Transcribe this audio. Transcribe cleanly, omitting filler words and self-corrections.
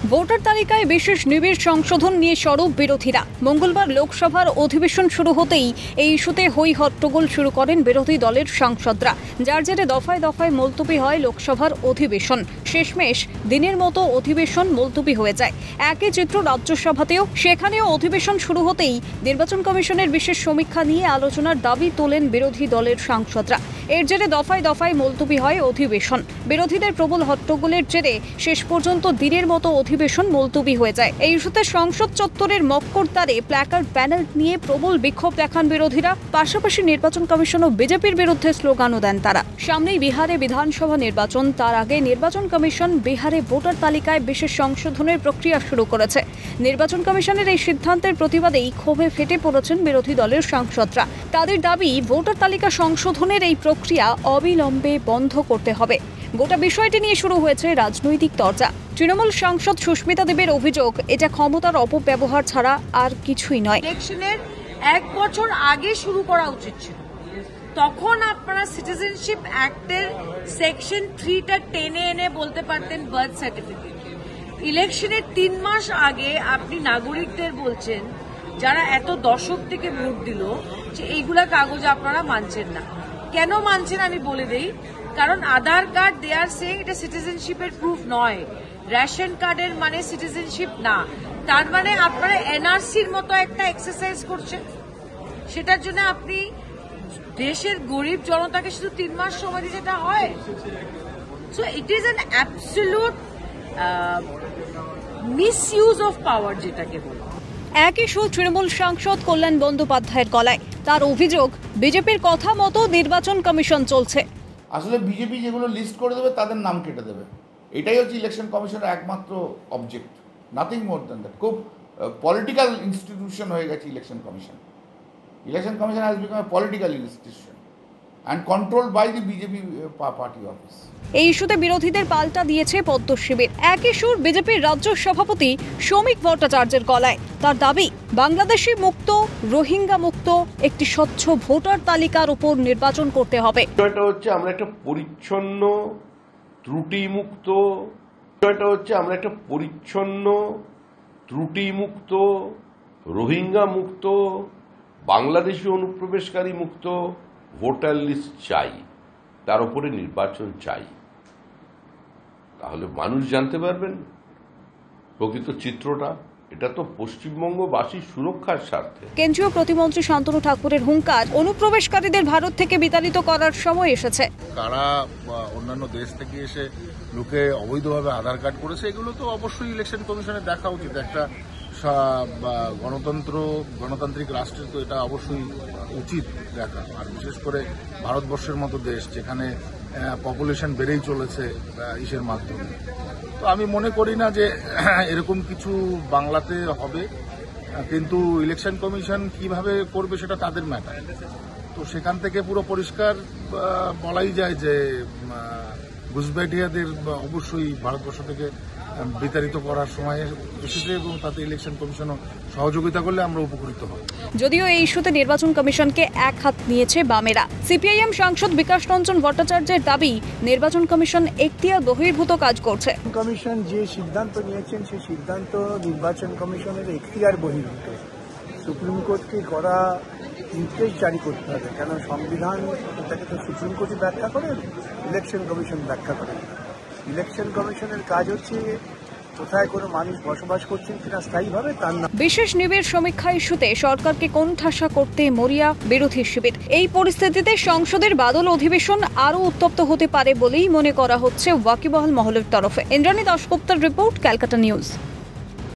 Voter তালিকায় বিশেষ নিবিড় সংশোধন নিয়ে সরব বিরোধীরা। মঙ্গলবার লোকসভার অধিবেশন শুরু হতেই এই ইস্যুতে হই হট্টগোল শুরু করেন বিরোধী দলের সাংসদরা, যার জেরে দফায় দফায় মুলতবি হয় লোকসভার অধিবেশন। শেষমেশ দিনের মতো অধিবেশন মুলতবি হয়ে যায়। একই চিত্র রাজ্যসভাতেও। সেখানেও অধিবেশন শুরু হতেই নির্বাচন কমিশনের বিশেষ সমীক্ষা নিয়ে আলোচনার দাবি তোলেন বিরোধী দলের সাংসদরা। এর জেরে দফায় দফায় মুলতবি হয় অধিবেশন। বিরোধীদের প্রবল হট্টগোলের জেরে শেষ পর্যন্ত দিনের মতো অধিবেশন মুলতবি হয়ে যায়। এই ইস্যুতে সংসদ চত্বরের মক্করদ্বারে প্ল্যাকার্ড প্যানেল নিয়ে প্রবল বিক্ষোভ দেখান বিরোধীরা। পাশাপাশি নির্বাচন কমিশন ও বিজেপির বিরুদ্ধে স্লোগানও দেন তারা। সামনেই বিহারে বিধানসভা নির্বাচন, তার আগে নির্বাচন কমিশন বিহারে ভোটার তালিকায় বিশেষ সংশোধনের প্রক্রিয়া শুরু করেছে। নির্বাচন কমিশনের এই সিদ্ধান্তের প্রতিবাদেই ক্ষোভে ফেটে পড়েছেন বিরোধী দলের সাংসদরা। তাদের দাবি, ভোটার তালিকা সংশোধনের এই প্রক্রিয়া অবিলম্বে বন্ধ করতে হবে। গোটা বিষয়টি নিয়ে শুরু হয়েছে রাজনৈতিক চর্চা। তৃণমূল সাংসদ সুস্মিতা দেবের অভিযোগ, এটা ক্ষমতার অপব্যবহার ছাড়া আর কিছুই নয়। ইলেকশনের 1 বছর আগে শুরু করা উচিত ছিল। তখন আপনারা সিটিজেনশিপ অ্যাক্টের সেকশন 3টা টেনে এনে বলতে পারতেন বার্থ সার্টিফিকেট। ইলেকশনের 3 মাস আগে আপনি নাগরিকদের বলছেন, যারা এত দশক থেকে ভোট দিল, যে এইগুলা কাগজ আপনারা মানছেন না। কেন মানছেন আমি বলে দেই। কারণ আধার কার্ড দে আর সেইং এটা সিটিজেনশিপের প্রুফ নয়, রেশন কার্ডের মানে সিটিজেনশিপ না। তার মানে আপনারা এনআরসির মতো একটা এক্সারসাইজ করছেন। সেটার জন্য আপনি দেশের গরিব জনতাকে শুধু 3 মাস সময় দিতে এটা হয়। So it is an absolute misuse of power, যেটাকে বলে। একই সুর তৃণমূল সাংসদ কল্যাণ বন্দ্যোপাধ্যায়ের গলায়। তার অভিযোগ, বিজেপির কথা মতো নির্বাচন কমিশন চলছে। আসলে বিজেপি যেগুলো লিস্ট করে দেবে তাদের নাম কেটে দেবে, এটাই হচ্ছে ইলেকশন কমিশনের একমাত্র object, nothing more than that. খুব পলিটিক্যাল ইনস্টিটিউশন হয়ে গেছে election commission. Election commission has become a political institution and controlled by the BJP party office. এই ইস্যুতে বিরোধীদের পাল্টা দিয়েছে পদ্ম শিবির। একই সুর বিজেপির রাজ্য সভাপতি শ্রমিক ভট্টাচার্যের গলায়। তার দাবি, বাংলাদেশি মুক্ত, রোহিঙ্গা মুক্ত একটি স্বচ্ছ ভোটার তালিকার উপর নির্বাচন করতে হবে। বিষয়টা হচ্ছে আমরা একটা পরিচ্ছন্ন, ত্রুটিমুক্ত ত্রুটিমুক্ত, রোহিঙ্গা মুক্ত, বাংলাদেশি অনুপ্রবেশকারী মুক্ত ভোটার লিস্ট চাই। তার উপরে নির্বাচন চাই। তাহলে মানুষ জানতে পারবেন প্রকৃত চিত্রটা। এটা তো পশ্চিমবঙ্গবাসীর সুরক্ষার স্বার্থে। কেন্দ্রীয় প্রতিমন্ত্রী শান্তনু ঠাকুরের হুঙ্কার, অনুপ্রবেশকারীদের ভারত থেকে বিতাড়িত করার সময় এসেছে। কারা অন্যান্য দেশ থেকে এসে লোকে অবৈধভাবে আধার কার্ড করেছে, এগুলো তো অবশ্যই ইলেকশন কমিশনের দেখা উচিত। একটা গণতান্ত্রিক রাষ্ট্রের তো এটা অবশ্যই উচিত দেখা। আর বিশেষ করে ভারতবর্ষের মতো দেশ, যেখানে পপুলেশন বেড়েই চলেছে ইসের মাধ্যমে। তো আমি মনে করি না যে এরকম কিছু বাংলাতে হবে, কিন্তু ইলেকশন কমিশন কিভাবে করবে সেটা তাদের ম্যাটার। তো সেখান থেকে পুরো পরিষ্কার বলাই যায় যে ঘুষবাইটিয়াদের অবশ্যই ভারতবর্ষ থেকে বিতাড়িত করার সময় এসেছে এবং তাতে ইলেকশন কমিশনও সহযোগিতা করলে আমরা উপকৃত হব। যদিও এই ইস্যুতে নির্বাচন কমিশনকে এক হাত নিয়েছে বামেরা। সিপিআইএম সাংসদ বিকাশ রঞ্জন ভট্টাচার্যের দাবি, নির্বাচন কমিশন এখতিয়ার বহির্ভূত কাজ করছে। কমিশন যে সিদ্ধান্ত নিয়েছেন সেই সিদ্ধান্ত নির্বাচন কমিশনের এখতিয়ার বহির্ভূত। সুপ্রিম কোর্টকে করা নির্দেশ জারি করতে হবে, কেন সংবিধান এটাকে তো সুপ্রিম কোর্টই ব্যাখ্যা করেন, ইলেকশন কমিশন ব্যাখ্যা করেন। ইলেকশন কমিশনের কাজ হচ্ছে কোথায় কোনো মানুষ বসবাস করছেন কিনা স্থায়ীভাবে তার না। বিশেষ নিবিড় সমীক্ষা ইস্যুতে সরকারকে কোণঠাসা করতে মরিয়া বিরোধী শিবির। এই পরিস্থিতিতে সংসদের বাদল অধিবেশন আরও উত্তপ্ত হতে পারে বলেই মনে করা হচ্ছে ওয়াকিবহাল মহলের তরফে। ইন্দ্রাণী দাশগুপ্তার রিপোর্ট, ক্যালকাটা নিউজ।